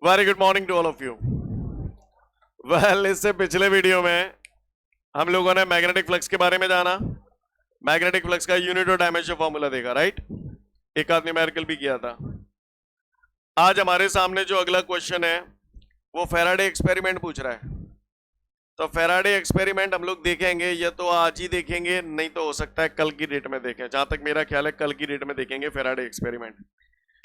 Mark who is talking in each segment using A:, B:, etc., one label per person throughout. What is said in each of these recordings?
A: Very good morning to all of you. Well, इससे पिछले video में हम लोगों ने मैग्नेटिक फ्लक्स के बारे में जाना, मैग्नेटिक फ्लक्स का यूनिट और डायमेंशन फॉर्मूला देखा, राइट। एक आध न्यूमेरिकल भी किया था। आज हमारे सामने जो अगला क्वेश्चन है वो फैराडे एक्सपेरिमेंट पूछ रहा है। तो फैराडे एक्सपेरिमेंट हम लोग देखेंगे, या तो आज ही देखेंगे, नहीं तो हो सकता है कल की डेट में देखें। जहां तक मेरा ख्याल है कल की डेट में देखेंगे फैराडे एक्सपेरिमेंट।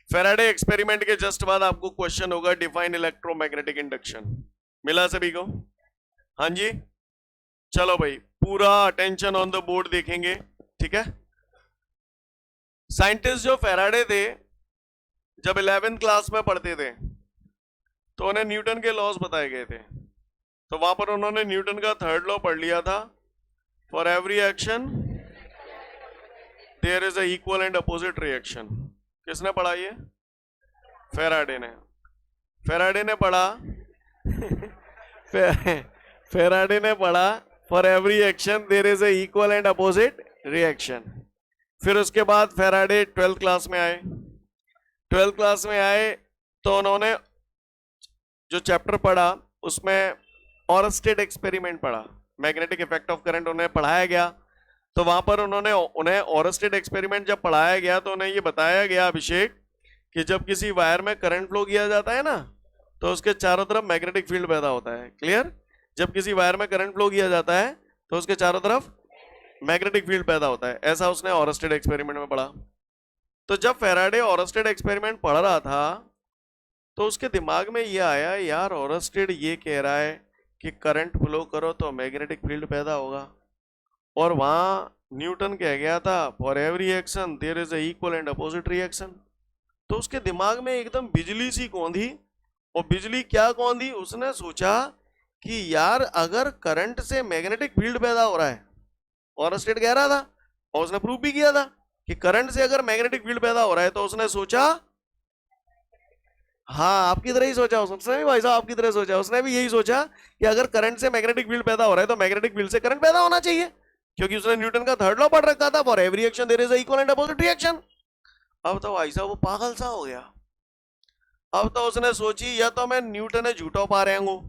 A: फैराडे एक्सपेरिमेंट के जस्ट बाद आपको क्वेश्चन होगा डिफाइन इलेक्ट्रोमैग्नेटिक इंडक्शन। मिला सभी को? हाँ जी, चलो भाई, पूरा अटेंशन ऑन द बोर्ड देखेंगे, ठीक है। साइंटिस्ट जो फैराडे थे, जब 11th क्लास में पढ़ते थे तो उन्हें न्यूटन के लॉज बताए गए थे। तो वहां पर उन्होंने न्यूटन का थर्ड लॉ पढ़ लिया था, for every action there is a equal and opposite reaction. किसने पढ़ा ये? फैराडे ने। फैराडे ने पढ़ा फैराडे ने पढ़ा for every action there is a equal and opposite reaction. फिर उसके बाद फैराडे 12th क्लास में आए। 12th क्लास में आए तो उन्होंने जो चैप्टर पढ़ा उसमें ऑरस्टेड एक्सपेरिमेंट पढ़ा, मैग्नेटिक इफेक्ट ऑफ करंट उन्हें पढ़ाया गया। तो वहां पर उन्हें ऑरस्टेड एक्सपेरिमेंट जब पढ़ाया गया तो उन्हें ये बताया गया, अभिषेक, कि जब किसी वायर में करंट फ्लो किया जाता है ना तो उसके चारों तरफ मैग्नेटिक फील्ड पैदा होता है। क्लियर? जब किसी वायर में करंट फ्लो किया जाता है तो उसके चारों तरफ मैग्नेटिक फील्ड पैदा होता है। ऐसा उसने ऑरस्टेड एक्सपेरिमेंट में पढ़ा। तो जब फैराडे ऑरस्टेड एक्सपेरिमेंट पढ़ रहा था तो उसके दिमाग में ये आया, यार ऑरस्टेड ये कह रहा है कि करंट फ्लो करो तो मैग्नेटिक फील्ड पैदा होगा, और वहां न्यूटन कह गया था for every action there is a equal and opposite reaction. तो उसके दिमाग में एकदम बिजली सी कौंधी। और बिजली क्या कौंधी? उसने सोचा कि यार अगर करंट से मैग्नेटिक फील्ड पैदा हो रहा है, ऑरस्टेड कह रहा था और उसने प्रूव भी किया था कि करंट से अगर मैग्नेटिक फील्ड पैदा हो रहा है, तो उसने सोचा, हाँ आपकी तरह ही सोचा उसने भी, भाई साहब आपकी तरह सोचा, उसने भी यही सोचा कि अगर करंट से मैग्नेटिक फील्ड पैदा हो रहा है तो मैग्नेटिक फील्ड से करंट पैदा होना चाहिए, क्योंकि उसने न्यूटन का थर्ड लॉ पढ़ रखा था, for every action there is a equal and opposite reaction. अब तो भाई साहब वो पागल सा हो गया। अब तो उसने सोची, या तो मैं न्यूटन है झूठो पा रहा हूं,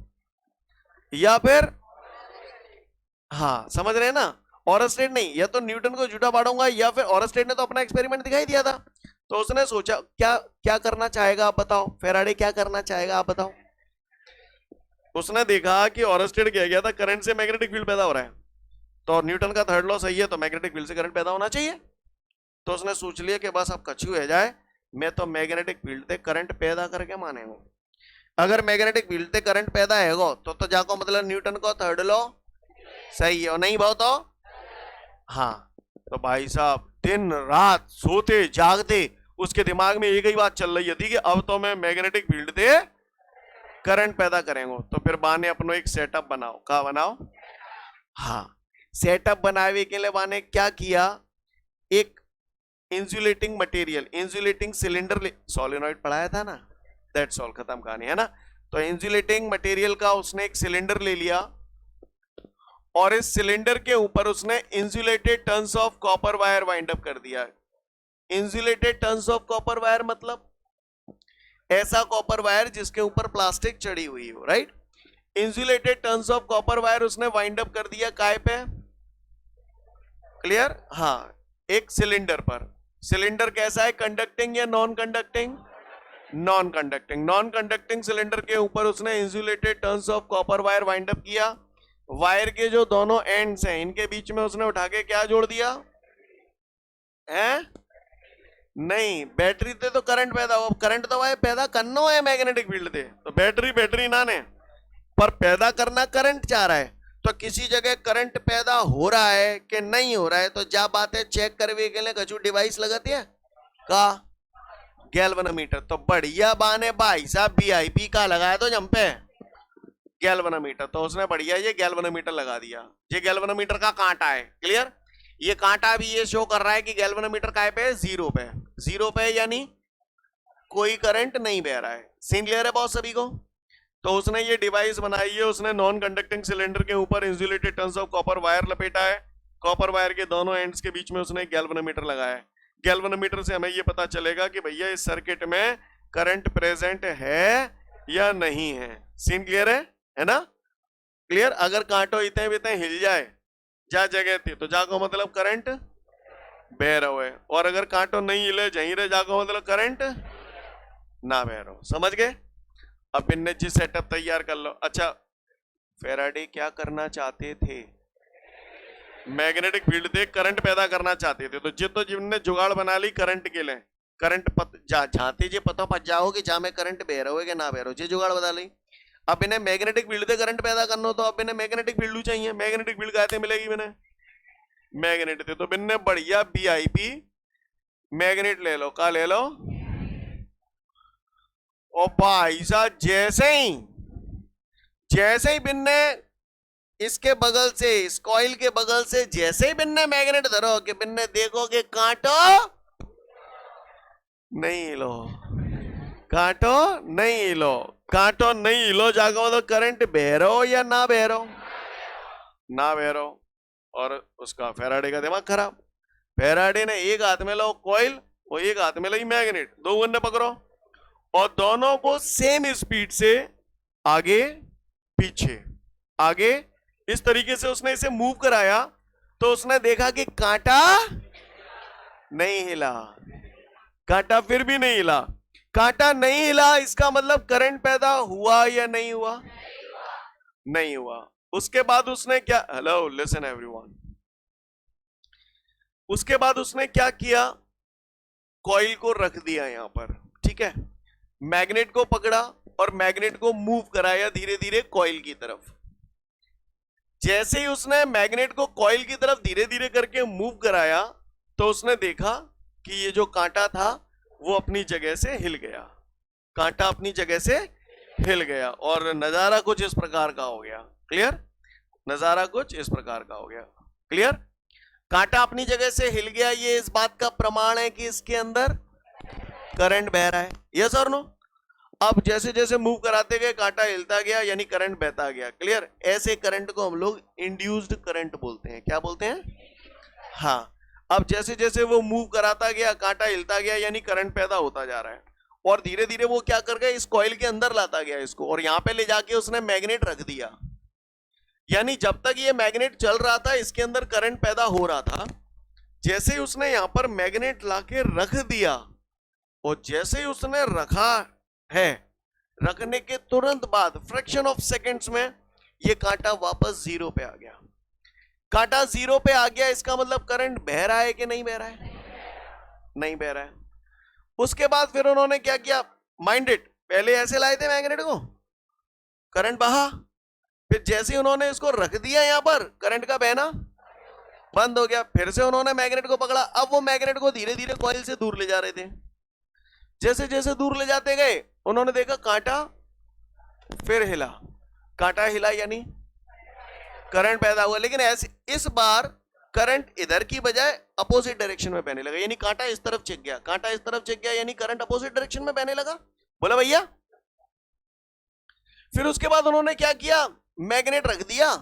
A: या फिर, हाँ समझ रहे हैं ना, ऑरस्टेड नहीं, या तो न्यूटन को झूठा पाड़ूंगा, या फिर ऑरस्टेड ने तो अपना एक्सपेरिमेंट दिखाई दिया था। तो उसने सोचा क्या क्या करना चाहेगा आप बताओ, फैराडे क्या करना चाहेगा आप बताओ। उसने देखा कि ऑरस्टेड कह गया था करंट से मैग्नेटिक फील्ड पैदा हो रहा है, तो न्यूटन का थर्ड लॉ सही है, तो मैग्नेटिक फील्ड से करंट पैदा होना चाहिए। तो उसने सोच लिया कि बस अब कछु हो जाए, मैं तो मैग्नेटिक फील्ड से करंट पैदा करके माने हूं। अगर मैग्नेटिक फील्ड से करंट पैदा है तो जाको मतलब न्यूटन का थर्ड लॉ सही है, और नहीं भाव तो हाँ। तो भाई साहब दिन रात सोते जागते उसके दिमाग में एक ही बात चल रही थी कि अब तो मैं मैग्नेटिक फील्ड से करंट पैदा करेंगे। तो फिर बाने अपनो एक सेटअप बनाओ। क्या बनाओ? हाँ, सेटअप बनावे के लिए बाने क्या किया, एक insulating material, insulating cylinder, solenoid पढ़ाया था ना, दैट्स ऑल, खत्म कहानी है ना। तो इंसुलेटिंग मटेरियल का उसने एक सिलेंडर ले लिया, और इस सिलेंडर के ऊपर उसने insulated turns of copper wire wind up कर दिया। Insulated turns of copper wire मतलब ऐसा कॉपर वायर जिसके ऊपर प्लास्टिक चढ़ी हुई हो, right. Insulated turns of copper wire उसने वाइंड अप कर दिया काय पे? क्लियर? हाँ, एक सिलेंडर पर। सिलेंडर कैसा है, कंडक्टिंग या non conducting? Non conducting. Non conducting cylinder के ऊपर उसने insulated turns of copper wire wind up किया। वायर के जो दोनों एंड्स हैं इनके बीच में उसने उठा के क्या जोड़ दिया है? नहीं, बैटरी से तो करंट पैदा हो, करंट तो भाई पैदा करना है मैग्नेटिक फील्ड से, तो बैटरी ना ने, पर पैदा करना करंट चाह रहा है। तो किसी जगह करंट पैदा हो रहा है कि नहीं हो रहा है, तो जा बात है चेक करने के लिए कछु डिवाइस लगाती है का, गैल्वेनोमीटर। तो बढ़िया बाने भाई साहब वीआईपी का लगाया तो जम पे गैल्वेनोमीटर। तो उसने बढ़िया ये गैल्वेनोमीटर लगा दिया। ये गैल्वेनोमीटर का कांटा है। क्लियर? ये कांटा भी ये शो कर रहा है कि गैल्वेनोमीटर काय पे है? जीरो पे। जीरो पे यानी कोई करंट नहीं बह रहा है। सीन क्लियर है बहुत सभी को? तो उसने ये डिवाइस बनाई है, उसने नॉन कंडक्टिंग सिलेंडर के ऊपर insulated turns of copper wire लपेटा है, कॉपर वायर के दोनों एंड्स के बीच में उसने गैल्वेनोमीटर लगाया है। गैल्वेनोमीटर से हमें ये पता चलेगा कि भैया इस सर्किट में करंट प्रेजेंट है या नहीं है। सीन क्लियर है ना? क्लियर? अगर कांटो इतने बीते हिल जाए जा जगह थी तो जाको मतलब करंट बह रहो है, और अगर कांटो नहीं हिले जहीं रहे जाको मतलब करंट ना बह रहो। समझ गए? अब इनने जी सेटअप तैयार कर लो। अच्छा, फेराडे क्या करना चाहते थे? मैग्नेटिक फील्ड से करंट पैदा करना चाहते थे, तो जिनने जुगाड़ बना ली करंट के लिए, करंट झाते जे पता पच जाओ कि जहां में करंट बह रहा हो कि ना बह रहा हो, जे जुगाड़ बना ली। अब इन्हें मैग्नेटिक फील्ड से करंट पैदा करना हो तो अब इन्हें मैग्नेटिक फील्ड चाहिए। मैग्नेटिक फील्ड कहते मिलेगी मैंने मैग्नेट थे, तो बिन्ने बढ़िया वीआईपी मैग्नेट ले लो। का ले लो? ओ भाई साहब, जैसे ही बिन्ने इसके बगल से, इस कॉइल के बगल से जैसे ही बिन्ने मैग्नेट धरो कि बिन्ने देखो कि कांटो नहीं हिलो, कांटो नहीं हिलो, कांटो नहीं हिलो जागो तो करंट बह रहो या ना बह रहो? ना बह रहो। और उसका फेराडे का दिमाग खराब। फेराडे ने एक हाथ में लो कॉइल और एक हाथ में ली मैग्नेट, दो गन्ने पकड़ो और दोनों को सेम स्पीड से आगे पीछे, आगे इस तरीके से उसने इसे मूव कराया तो उसने देखा कि कांटा नहीं हिला, कांटा फिर भी नहीं हिला। कांटा नहीं हिला, इसका मतलब करंट पैदा हुआ या नहीं हुआ? नहीं हुआ। उसके बाद उसने क्या, हेलो लिसन एवरीवन, उसके बाद उसने क्या किया? कॉइल को रख दिया यहां पर, ठीक है, मैग्नेट को पकड़ा और मैग्नेट को मूव कराया धीरे धीरे कॉइल की तरफ। जैसे ही उसने मैग्नेट को कॉइल की तरफ धीरे धीरे करके मूव कराया तो उसने देखा कि ये जो कांटा था वो अपनी जगह से हिल गया, कांटा अपनी जगह से हिल गया और नजारा कुछ इस प्रकार का हो गया। क्लियर? नजारा कुछ इस प्रकार का हो गया। क्लियर? कांटा अपनी जगह से हिल गया, ये इस बात का प्रमाण है कि इसके अंदर करंट बह रहा है। यस और नो? अब जैसे जैसे मूव कराते गए कांटा हिलता गया यानी करंट बहता गया। क्लियर? ऐसे करंट को हम लोग इंड्यूस्ड करंट बोलते हैं। क्या बोलते हैं? हाँ। अब जैसे जैसे वो मूव कराता गया कांटा हिलता गया यानी करंट पैदा होता जा रहा है, और धीरे धीरे वो क्या कर गया, इस कॉइल के अंदर लाता गया इसको, और यहां पे ले जाके उसने मैग्नेट रख दिया। यानी जब तक ये मैग्नेट चल रहा था इसके अंदर करंट पैदा हो रहा था। जैसे ही उसने यहां पर मैग्नेट लाके रख दिया और जैसे ही उसने रखा है, रखने के तुरंत बाद फ्रैक्शन ऑफ सेकंड्स में ये कांटा वापस जीरो पे आ गया। कांटा जीरो पे आ गया, इसका मतलब करंट बह रहा है कि नहीं बह रहा है? नहीं बह रहा है। उसके बाद फिर उन्होंने क्या किया? माइंड इट, पहले ऐसे लाए थे मैग्नेट को, करंट बहा, फिर जैसे ही उन्होंने इसको रख दिया यहां पर करंट का बहना बंद हो गया। फिर से उन्होंने मैग्नेट को पकड़ा, अब वो मैग्नेट को धीरे धीरे कॉइल से दूर ले जा रहे थे। जैसे जैसे दूर ले जाते गए उन्होंने देखा कांटा फिर हिला, कांटा हिला यानी करंट पैदा हुआ, लेकिन ऐसे इस बार करंट इधर की बजाय अपोजिट डायरेक्शन में बहने लगा, यानी कांटा इस तरफ चिक गया, कांटा इस तरफ चिक गया यानी करंट अपोजिट डायरेक्शन में बहने लगा। बोला भैया? फिर उसके बाद उन्होंने क्या किया? मैग्नेट रख दिया,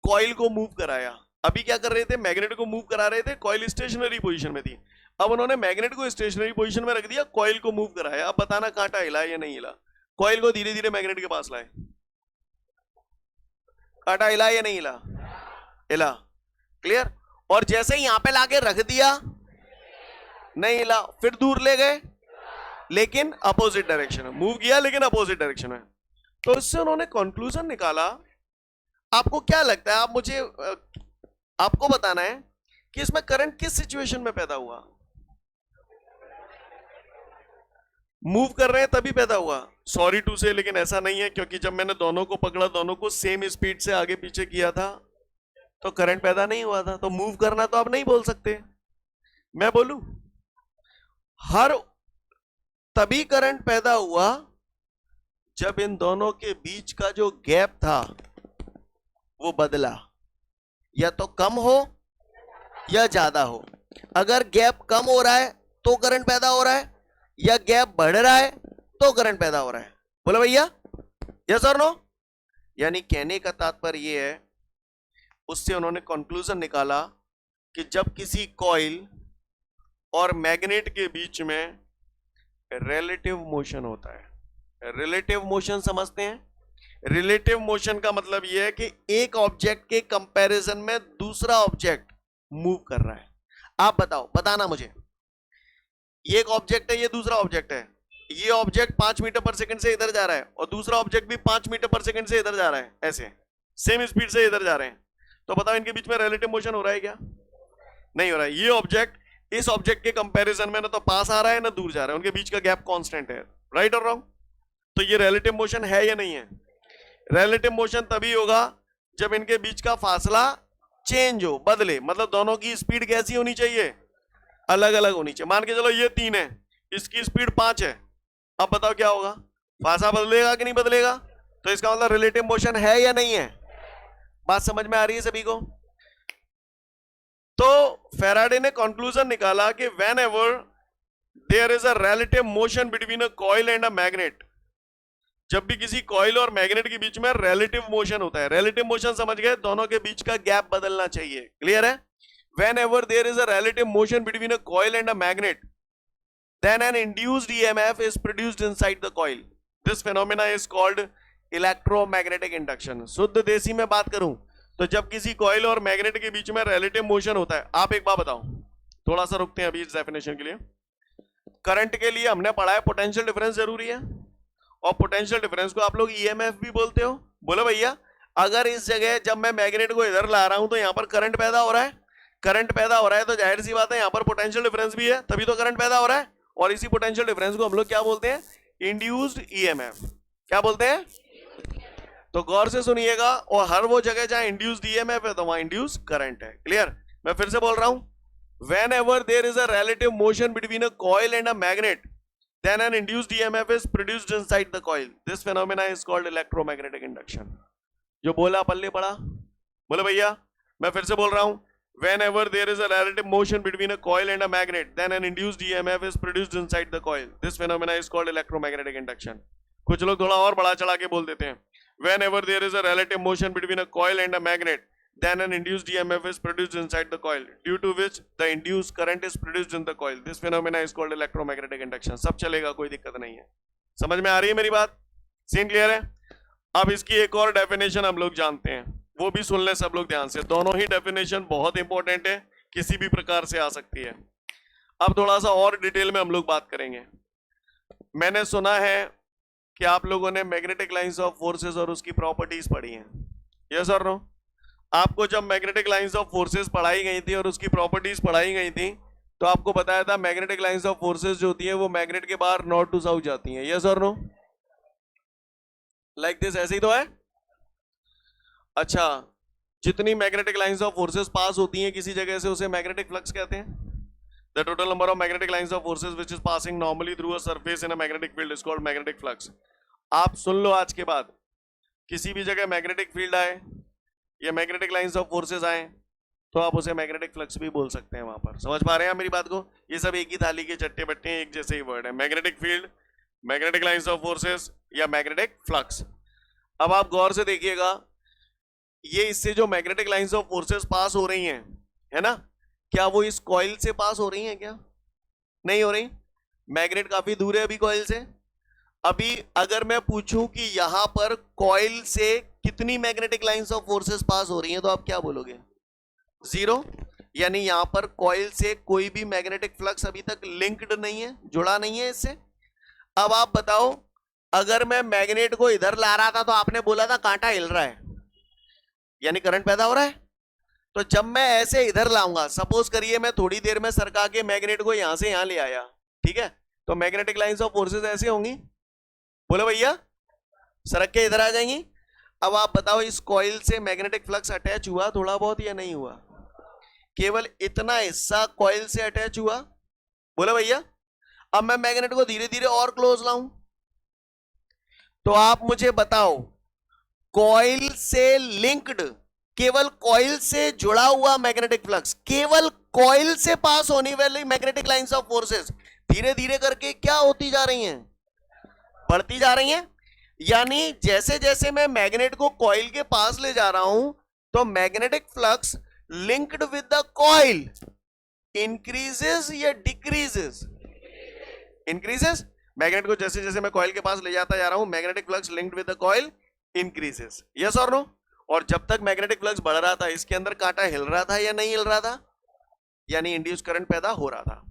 A: कॉइल को मूव कराया। अभी क्या कर रहे थे? मैग्नेट को मूव करा रहे थे, कॉइल स्टेशनरी पोजीशन में थी। अब उन्होंने मैग्नेट को स्टेशनरी पोजीशन में रख दिया, कॉइल को मूव कराया। अब बताना कांटा हिला या नहीं हिला? कॉइल को धीरे धीरे मैग्नेट के पास लाए, कांटा हिला या नहीं हिला? हिला। क्लियर? और जैसे ही यहां पे लाके रख दिया नहीं हिला, फिर दूर ले गए लेकिन अपोजिट डायरेक्शन में मूव किया, लेकिन अपोजिट डायरेक्शन में। तो इससे उन्होंने कंक्लूजन निकाला। आपको क्या लगता है? आप मुझे आपको बताना है कि इसमें करंट किस सिचुएशन में पैदा हुआ? मूव कर रहे हैं तभी पैदा हुआ। सॉरी टू से, लेकिन ऐसा नहीं है, क्योंकि जब मैंने दोनों को पकड़ा, दोनों को सेम स्पीड से आगे पीछे किया था तो करंट पैदा नहीं हुआ था। तो मूव करना तो आप नहीं बोल सकते। मैं बोलूं? हर तभी करंट पैदा हुआ जब इन दोनों के बीच का जो गैप था वो बदला, या तो कम हो या ज्यादा हो। अगर गैप कम हो रहा है तो करंट पैदा हो रहा है, या गैप बढ़ रहा है तो करंट पैदा हो रहा है। बोलो भैया? यस और नो? यानी कहने का तात्पर्य यह है, उससे उन्होंने कंक्लूजन निकाला कि जब किसी कॉइल और मैग्नेट के बीच में रिलेटिव मोशन होता है, रिलेटिव मोशन समझते हैं? रिलेटिव मोशन का मतलब यह है कि एक ऑब्जेक्ट के कंपैरिजन में दूसरा ऑब्जेक्ट मूव कर रहा है। आप बताओ, बताना मुझे, ये एक ऑब्जेक्ट है, ये दूसरा ऑब्जेक्ट है, ये ऑब्जेक्ट 5 मीटर पर सेकंड से इधर जा रहा है और दूसरा ऑब्जेक्ट भी 5 मीटर पर सेकंड से इधर जा रहा है, ऐसे सेम स्पीड से इधर जा रहे हैं, तो बताओ इनके बीच में रिलेटिव मोशन हो रहा है क्या? नहीं हो रहा है। ये ऑब्जेक्ट इस ऑब्जेक्ट के कंपैरिजन में ना तो पास आ रहा है ना दूर जा रहा है, उनके बीच का गैप कांस्टेंट है, राइट और रॉन्ग? तो ये रिलेटिव मोशन है या नहीं है? रिलेटिव मोशन तभी होगा जब इनके बीच का फासला चेंज हो, बदले, मतलब दोनों की स्पीड कैसी होनी चाहिए? अलग अलग होनी चाहिए। मान के चलो ये 3 है, इसकी स्पीड 5 है, अब बताओ क्या होगा? फासला बदलेगा कि नहीं बदलेगा? तो इसका मतलब रिलेटिव मोशन है या नहीं है? बात समझ में आ रही है सभी को? तो फैराडे ने कंक्लूजन निकाला कि whenever there is a relative motion between a coil and a magnet, जब भी किसी कॉइल और मैग्नेट के बीच में रिलेटिव मोशन होता है, रिलेटिव मोशन समझ गए, दोनों के बीच का गैप बदलना चाहिए, क्लियर है? Whenever there is a relative motion between a coil and a magnet, then an induced EMF is produced inside the coil. This phenomena is called electromagnetic induction. शुद्ध देसी में बात करूं तो जब किसी कॉइल और मैग्नेट के बीच में रिलेटिव मोशन होता है, आप एक बात बताओ, थोड़ा सा रुकते हैं अभी इस डेफिनेशन के लिए। करंट के लिए हमने पढ़ा है पोटेंशियल डिफरेंस जरूरी है, और पोटेंशियल डिफरेंस को आप लोग ईएमएफ भी बोलते हो। बोलो भैया, अगर इस जगह जब मैं मैग्नेट को इधर ला रहा हूं तो यहां पर करंट पैदा हो रहा है, करंट पैदा हो रहा है तो जाहिर सी बात है यहां पर पोटेंशियल डिफरेंस भी है, तभी तो करंट पैदा हो रहा है, और इसी पोटेंशियल डिफरेंस को हम लोग क्या बोलते हैं? Induced EMF. क्या बोलते हैं? तो गौर से सुनिएगा, और हर वो जगह जहां इंड्यूस्ड ईएमएफ है तो वहां इंड्यूस करंट है, क्लियर? मैं फिर से बोल रहा हूं, whenever there is a relative motion between a coil and a magnet, then an induced EMF is produced inside the coil. This phenomena is called electromagnetic induction. जो बोला पल्ले पड़ा, बोले भैया, मैं फिर से बोल रहा हूं, whenever there is a relative motion between a coil and a magnet, then an induced EMF is produced inside the coil. This phenomena is called electromagnetic induction. कुछ लोग थोड़ा और बड़ा चढ़ा के बोल देते हैं, whenever there is a relative motion between a coil and a magnet, then an induced EMF is produced inside the coil, due to which the induced current is produced in the coil. This phenomena is called electromagnetic induction. सब चलेगा, कोई दिक्कत नहीं है। समझ में आ रही है मेरी बात? सीन क्लियर है? अब इसकी एक और डेफिनेशन हम लोग जानते हैं, वो भी सुन ले सब लोग ध्यान से। दोनों ही डेफिनेशन बहुत इंपॉर्टेंट है, किसी भी प्रकार से आ सकती है। अब थोड़ा सा और डिटेल में हम लोग बात करेंगे। मैंने सुना है कि आप लोगों ने मैग्नेटिक लाइंस ऑफ फोर्सेस और उसकी प्रॉपर्टीज पढ़ी हैं, यस और नो? आपको जब मैग्नेटिक लाइंस ऑफ फोर्सेस पढ़ाई गई थी और उसकी प्रॉपर्टीज पढ़ाई गई थी, तो आपको बताया था मैग्नेटिक लाइंस ऑफ फोर्सेस जो होती है वो मैग्नेट के बाहर नॉर्थ टू साउथ जाती हैं, यस और नो? लाइक दिस, ऐसे ही तो है। अच्छा, जितनी मैग्नेटिक लाइंस ऑफ फोर्सेस पास होती हैं किसी जगह से, उसे मैग्नेटिक फ्लक्स कहते हैं। The total number of magnetic lines of forces which is passing normally through a surface in a magnetic field is called magnetic flux. आप सुन लो, आज के बाद किसी भी जगह मैग्नेटिक फील्ड आए या मैग्नेटिक लाइंस ऑफ फोर्सेस आए तो आप उसे मैग्नेटिक फ्लक्स भी बोल सकते हैं। वहां पर समझ पा रहे हैं मेरी बात को? ये सब एक ही थाली के चट्टे बट्टे हैं, एक जैसे ही वर्ड है, magnetic field, magnetic lines of forces या मैग्नेटिक फ्लक्स। अब आप गौर से देखिएगा, ये इससे जो मैग्नेटिक लाइंस ऑफ फोर्सेस पास हो रही हैं, है ना, क्या वो इस कॉइल से पास हो रही हैं? क्या नहीं हो रही? मैग्नेट काफी दूर है अभी कॉइल से। अभी अगर मैं पूछूं कि यहां पर कॉइल से कितनी मैग्नेटिक लाइंस ऑफ फोर्सेस पास हो रही हैं, तो आप क्या बोलोगे? 0। यानी यहां पर कॉइल से कोई भी मैग्नेटिक फ्लक्स अभी तक लिंक्ड नहीं है, जुड़ा नहीं है इससे। अब आप बताओ, अगर मैं मैग्नेट को इधर ला रहा था तो आपने बोला था कांटा हिल रहा है, यानी करंट पैदा हो रहा है। तो जब मैं ऐसे इधर लाऊंगा, सपोज करिए मैं थोड़ी देर में सरका के मैग्नेट को यहां से यहां ले आया, ठीक है, तो मैग्नेटिक लाइंस ऑफ फोर्सेस ऐसे होंगी, बोलो भैया, सरक के इधर आ जाएंगी। अब आप बताओ, इस कॉइल से मैग्नेटिक फ्लक्स अटैच हुआ थोड़ा बहुत या नहीं हुआ? केवल इतना हिस्सा कॉइल से अटैच हुआ, बोलो भैया। अब मैं मैग्नेट को धीरे धीरे और क्लोज लाऊं, तो आप मुझे बताओ, कॉइल से लिंक्ड, केवल कॉइल से जुड़ा हुआ मैग्नेटिक फ्लक्स, केवल कॉइल से पास होने वाली मैग्नेटिक लाइंस ऑफ फोर्सेस धीरे धीरे करके क्या होती जा रही हैं? बढ़ती जा रही हैं। यानी जैसे जैसे मैं मैग्नेट को कॉइल के पास ले जा रहा हूं, तो magnetic flux linked with the coil increases या डिक्रीजेस? इंक्रीजेस। मैग्नेट को जैसे जैसे मैं कॉइल के पास ले जाता जा रहा हूं, magnetic flux linked with the coil increases, yes और नो? और जब तक मैग्नेटिक फ्लक्स बढ़ रहा था, इसके अंदर कांटा हिल रहा था या नहीं हिल रहा था, यानी इंड्यूस करंट पैदा हो रहा था।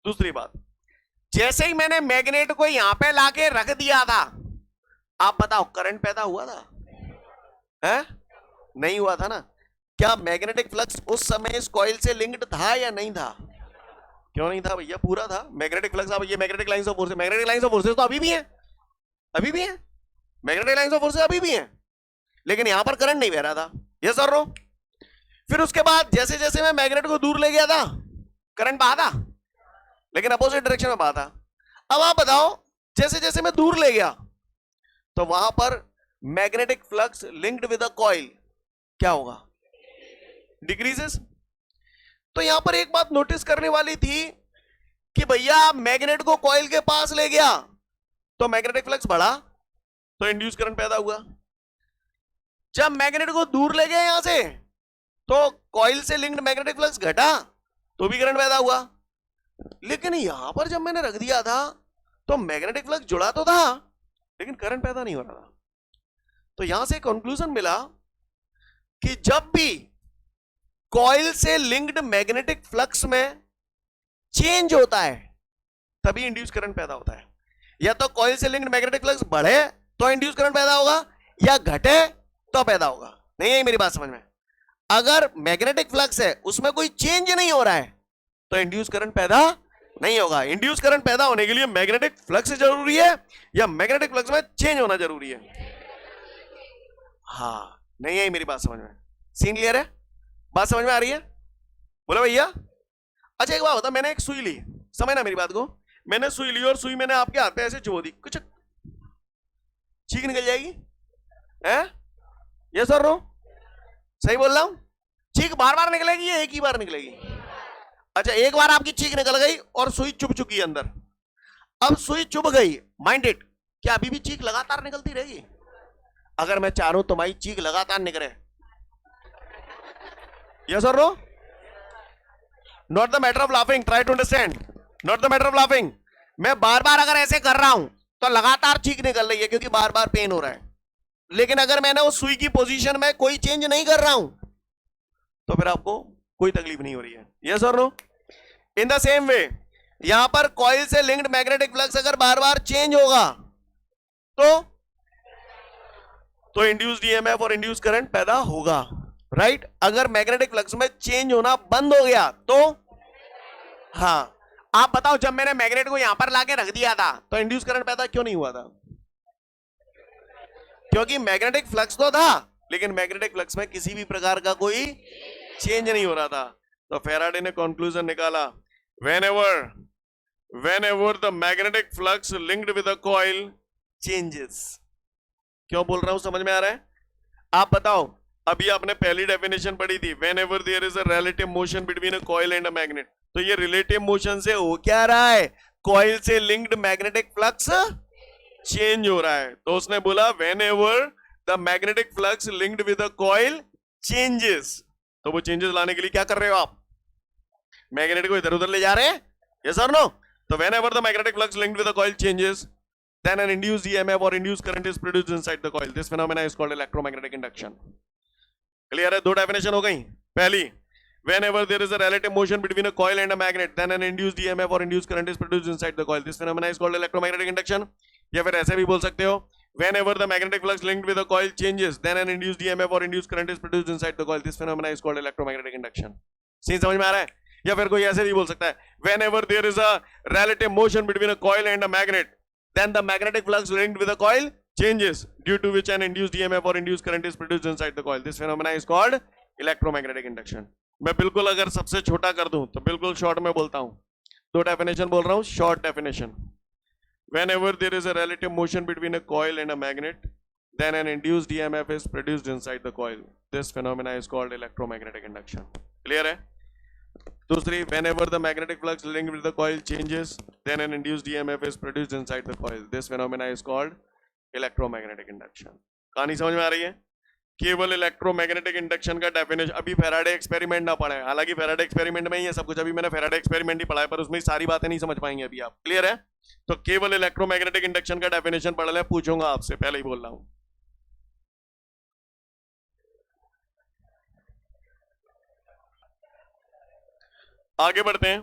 A: दूसरी बात, जैसे ही मैंने मैग्नेट को यहां पे लाके रख दिया था, आप बताओ करंट पैदा हुआ था? है? नहीं हुआ था ना। क्या मैग्नेटिक फ्लक्स उस समय इस कॉइल से लिंक्ड था या नहीं था? क्यों नहीं था भैया? पूरा था मैग्नेटिक फ्लक्स। अब ये magnetic lines of force, magnetic lines of forces तो अभी भी है, अभी भी है, मैग्नेटिक लाइंस ऑफ फोर्सेस अभी भी है, लेकिन यहां पर करंट नहीं बह रहा था, यस और नो? फिर उसके बाद जैसे जैसे मैं मैग्नेट को दूर ले गया था, करंट बहा था, लेकिन अपोजिट डायरेक्शन में बहा था। अब आप बताओ, जैसे जैसे मैं दूर ले गया तो वहां पर magnetic flux linked with a coil क्या होगा? डिक्रीजेस। तो यहां पर एक बात नोटिस करने वाली थी कि भैया मैग्नेट को कॉइल के पास ले गया तो मैग्नेटिक फ्लक्स बढ़ा, तो इंड्यूस करंट पैदा हुआ। जब मैग्नेट को दूर ले गए यहां से, तो कॉइल से लिंक्ड मैग्नेटिक फ्लक्स घटा, तो भी करंट पैदा हुआ। लेकिन यहां पर जब मैंने रख दिया था तो मैग्नेटिक फ्लक्स जुड़ा तो था, लेकिन करंट पैदा नहीं हो रहा था। तो यहां से कंक्लूजन मिला कि जब भी कॉइल से लिंक्ड मैग्नेटिक फ्लक्स में चेंज होता है, तभी इंड्यूस करंट पैदा होता है। या तो कॉइल से लिंक्ड मैग्नेटिक फ्लक्स बढ़े तो इंड्यूस करंट पैदा होगा, या घटे तो पैदा होगा। नहीं है मेरी बात समझ में? अगर मैग्नेटिक फ्लक्स है, उसमें कोई चेंज नहीं हो रहा है, तो इंड्यूस करंट पैदा नहीं होगा। इंड्यूस करंट पैदा होने के लिए मैग्नेटिक फ्लक्स जरूरी है या मैग्नेटिक फ्लक्स में चेंज होना जरूरी है? हाँ, नहीं है मेरी बात समझ में? सीन क्लियर है? बात समझ में आ रही है? बोलो भैया। अच्छा एक बात होता, मैंने एक सुई ली, समझना मेरी बात को, मैंने सुई ली और सुई मैंने आपके हाथ पे ऐसे चुभो दी, कुछ चीख निकल जाएगी? है? ये सर नो सही बोल रहा हूं? चीख बार बार निकलेगी या एक ही बार निकलेगी? अच्छा, एक बार आपकी चीख निकल गई और सुई चुभ चुकी है अंदर। अब सुई चुभ गई, माइंड इट, क्या अभी भी चीख लगातार निकलती रहेगी? अगर मैं चाहूं तो तुम्हारी चीख लगातार निकले, यस और no? Not the matter of laughing, try to understand, not the matter of laughing. मैं बार बार अगर ऐसे कर रहा हूं तो लगातार चीख निकल रही है क्योंकि बार बार पेन हो रहा है। लेकिन अगर मैंने उस सुई की पोजीशन में कोई चेंज नहीं कर रहा हूं तो फिर आपको कोई तकलीफ नहीं हो रही है, यस और no? In the same way, यहां पर कॉइल से लिंक्ड मैग्नेटिक फ्लक्स अगर बार बार चेंज होगा तो इंड्यूस्ड ईएमएफ और इंड्यूस करंट पैदा होगा, राइट? अगर मैग्नेटिक फ्लक्स में चेंज होना बंद हो गया तो हाँ। आप बताओ, जब मैंने मैग्नेट को यहां पर लाके रख दिया था तो इंड्यूस करंट पैदा क्यों नहीं हुआ था? क्योंकि मैग्नेटिक फ्लक्स तो था, लेकिन मैग्नेटिक फ्लक्स में किसी भी प्रकार का कोई चेंज नहीं हो रहा था। तो फैराडे ने कंक्लूजन निकाला, whenever the magnetic flux linked with a coil changes। क्यों बोल रहा हूं, समझ में आ रहा है? आप बताओ, अभी आपने पहली डेफिनेशन पढ़ी थी, whenever there is a relative motion between a coil and a magnet। तो ये रिलेटिव मोशन से हो क्या रहा है? कॉइल से लिंक्ड मैग्नेटिक फ्लक्स चेंज हो रहा है। तो उसने बोला whenever the magnetic flux linked with a coil changes। तो वो चेंजेस लाने के लिए क्या कर रहे हो आप? मैग्नेट को इधर उधर ले जा रहे हैं, यस और नो? तो whenever the magnetic flux linked with a coil changes, then an induced EMF or induced current is produced inside the coil। This phenomena is called electromagnetic induction। Clear है? दो डेफिनेशन हो गई। पहली, whenever there is a relative motion between a coil and a magnet, then an induced EMF or induced current is produced inside the coil। This phenomena is called electromagnetic induction। या फिर ऐसे भी बोल सकते हो, whenever the magnetic flux linked with a coil changes, then an induced EMF or induced current is produced inside the coil। This phenomena is called electromagnetic induction। Scene समझ में आ रहा है? या फिर कोई ऐसे भी बोल सकता है, whenever there is a relative motion between a coil and a magnet, then the magnetic flux linked with a coil changes, due to which an induced EMF or induced current is produced inside the coil। This phenomena is called electromagnetic induction। मैं बिल्कुल अगर सबसे छोटा कर दूं तो बिल्कुल short में बोलता हूं, दो डेफिनेशन बोल रहा हूं, short definition. Whenever there is a relative motion between a coil and a magnet, then an induced EMF is produced inside the coil। This phenomena is called electromagnetic induction। Clear है? दूसरी, whenever the magnetic flux linked with the coil changes, then an induced EMF is produced inside the coil। This phenomena is called electromagnetic induction। कहानी समझ में आ रही है? केवल electromagnetic induction का definition, अभी फैराडे एक्सपेरिमेंट ना पढ़े, हालांकि फैराडे एक्सपेरिमेंट में ही है सब कुछ, अभी मैंने फैराडे एक्सपेरिमेंट ही पढ़ा है, पर उसमें सारी बातें नहीं समझ पाएंगे अभी आप, क्लियर है? तो केवल इलेक्ट्रोमैग्नेटिक इंडक्शन का डेफिनेशन पढ़ ले, पूछूंगा आपसे, पहले ही बोल रहा हूं। आगे बढ़ते हैं।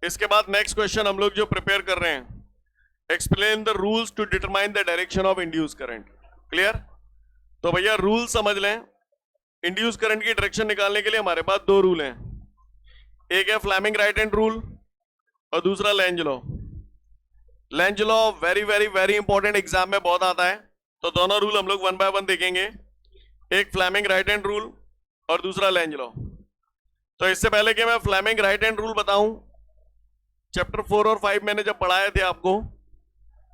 A: इसके बाद नेक्स्ट क्वेश्चन हम लोग जो प्रिपेयर कर रहे हैं, explain the rules to determine the direction of induce current, clear? तो भैया रूल समझ लें। इंड्यूस करंट की डायरेक्शन निकालने के लिए हमारे पास दो रूल हैं, एक है फ्लेमिंग राइट हैंड रूल और दूसरा Lenz law. Lenz law very very very important, exam में बहुत आता है, तो दोनों रूल हम लोग वन बाय वन देखेंगे, एक फ्लेमिंग राइट हैंड रूल और दूसरा लेंज लॉ। तो इससे पहले कि मैं फ्लेमिंग राइट हैंड रूल बताऊं, चैप्टर 4 और 5 मैंने जब पढ़ाए थे आपको,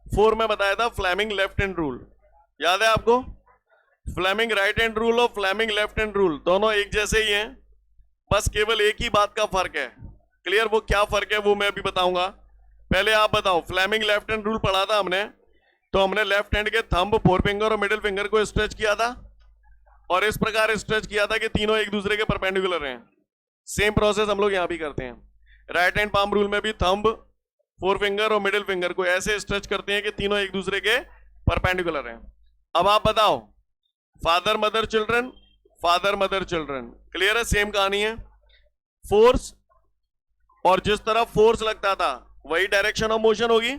A: 4 में बताया था फ्लेमिंग लेफ्ट हैंड रूल, याद है आपको? फ्लेमिंग राइट हैंड रूल और फ्लेमिंग लेफ्ट हैंड रूल दोनों एक जैसे ही हैं, बस केवल एक ही बात का फर्क है, क्लियर? वो क्या फर्क है वो मैं अभी बताऊंगा, पहले आप बताओ। फ्लेमिंग लेफ्ट हैंड रूल पढ़ा था हमने, तो हमने लेफ्ट हैंड के थंब, फोर फिंगर और मिडिल फिंगर को स्ट्रेच किया था और इस प्रकार स्ट्रेच किया था कि तीनों एक दूसरे के परपेंडिकुलर हैं। सेम प्रोसेस हम लोग यहां भी करते हैं। राइट हैंड पाम रूल में भी थंब, फोर फिंगर और मिडिल फिंगर को ऐसे स्ट्रेच करते हैं कि तीनों एक दूसरे के परपेंडिकुलर हैं। अब आप बताओ, father mother children, father mother children, clear है? सेम कहानी है, फोर्स, और जिस तरफ फोर्स लगता था वही डायरेक्शन ऑफ मोशन होगी।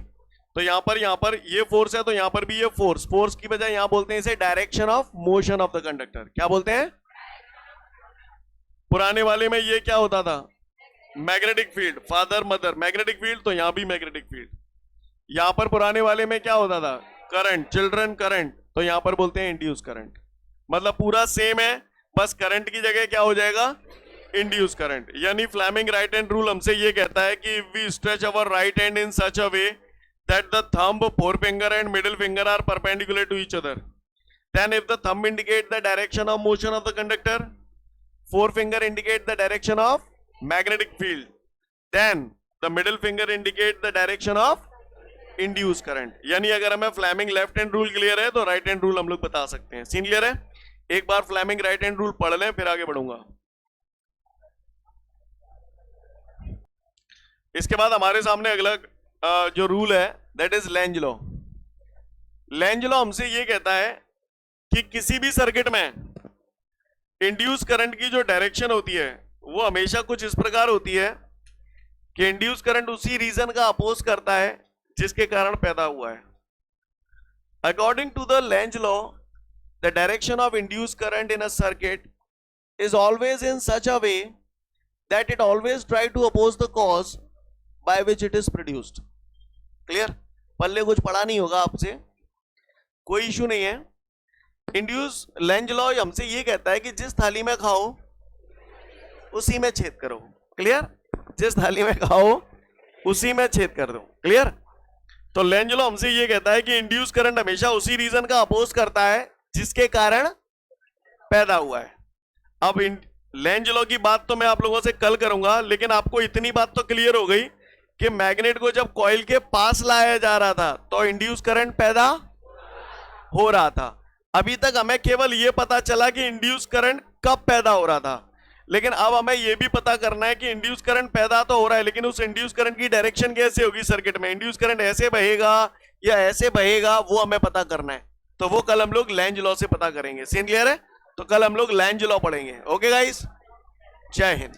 A: तो यहां पर ये फोर्स है, तो यहां पर भी ये फोर्स, फोर्स की बजाय यहां बोलते हैं इसे direction of motion of the conductor. क्या बोलते हैं? पुराने वाले में ये क्या होता था? Magnetic field, father mother magnetic field, तो यहां भी मैग्नेटिक फील्ड। यहां पर पुराने वाले में क्या होता था? करंट, चिल्ड्रन करंट, तो यहां पर बोलते हैं इंड्यूस करंट। मतलब पूरा सेम है, बस करंट की जगह क्या हो जाएगा? Induce current. यानी फ्लेमिंग राइट हैंड रूल हमसे ये कहता है कि we stretch our right hand in such a way that the thumb, forefinger and middle finger are perpendicular to each other, then if the thumb indicate the direction of motion of the conductor, forefinger indicate the direction of magnetic field, then the middle finger indicate the direction of induced current। यानी अगर हमें Fleming left hand rule clear है तो right hand rule हम लोग बता सकते हैं। सीन क्लियर है? एक बार फ्लेमिंग राइट हैंड रूल पढ़ लें फिर आगे बढ़ूंगा। इसके बाद हमारे सामने अगला जो रूल है that is Lenz law. Lenz law हमसे ये कहता है कि किसी भी सर्किट में इंड्यूस करंट की जो डायरेक्शन होती है वो हमेशा कुछ इस प्रकार होती है कि इंड्यूस करंट उसी रीजन का अपोज करता है जिसके कारण पैदा हुआ है। According to the Lenz law, the direction of induce current in a circuit is always in such a way that it always try to oppose the cause by which it is produced. Clear? पहले कुछ पढ़ा नहीं होगा आपसे, कोई issue नहीं है। Induce Lenz law हमसे ये कहता है कि जिस थाली में खाओ उसी में छेद करो। क्लियर? जिस थाली में खाओ उसी में छेद कर दो। क्लियर? तो लेंज लॉ हमसे ये कहता है कि इंड्यूस करंट हमेशा उसी रीजन का अपोज करता है जिसके कारण पैदा हुआ है। अब लेंज लॉ की बात तो मैं आप लोगों से कल करूंगा, लेकिन आपको इतनी बात तो क्लियर हो गई कि मैग्नेट को जब कॉइल के पास लाया जा रहा था तो इंड्यूस करंट पैदा हो रहा था। अभी तक हमें केवल यह पता चला कि इंड्यूस करंट कब पैदा हो रहा था, लेकिन अब हमें यह भी पता करना है कि इंड्यूस करंट पैदा तो हो रहा है, लेकिन उस इंड्यूस करंट की डायरेक्शन कैसे होगी सर्किट में? इंड्यूस करंट ऐसे बहेगा या ऐसे बहेगा, वो हमें पता करना है। तो वो कल हम लोग लेंज लॉ से पता करेंगे। सीन क्लियर है? तो कल हम लोग लेंज लॉ पढ़ेंगे। ओके गाइस, जय हिंद।